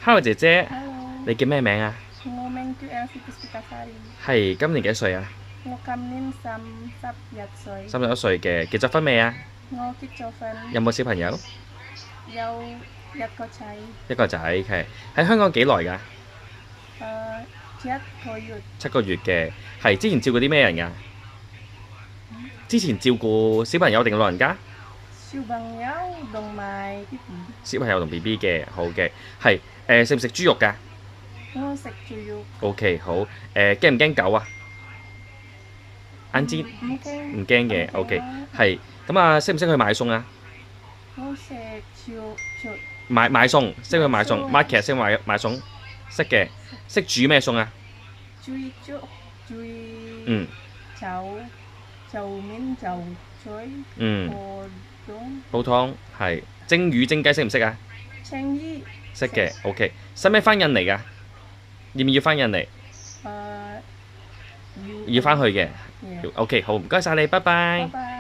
Hello 姐姐， Hello， 你叫咩名啊？我名叫 Elsie Puspitasari， 係今年幾歲啊？我今年31歲， 31歲嘅，結咗婚未啊？我結咗婚，有冇小朋友？有一個仔，一個仔，係喺香港幾耐㗎1個月， ？7個月嘅，係之前照顧啲咩人㗎？之前照顧小朋友定老人家？小朋友同埋 BB， 小朋友同 BB 嘅，好嘅，係食唔食豬肉㗎我食豬肉， ？OK，好驚唔驚狗啊？眼尖唔驚，唔驚嘅，OK，係咁啊，識唔識去買餸啊？我食超買餸，識去買餸，market 識買餸，識嘅，識煮咩餸啊？煮粥，煮嗯就面就水，嗯，河東煲湯係蒸魚蒸雞識唔識啊？青衣，識嘅，OK，使唔使翻印尼㗎？要唔要翻印尼？要翻去嘅要，OK，好，唔該晒你，拜拜。拜拜。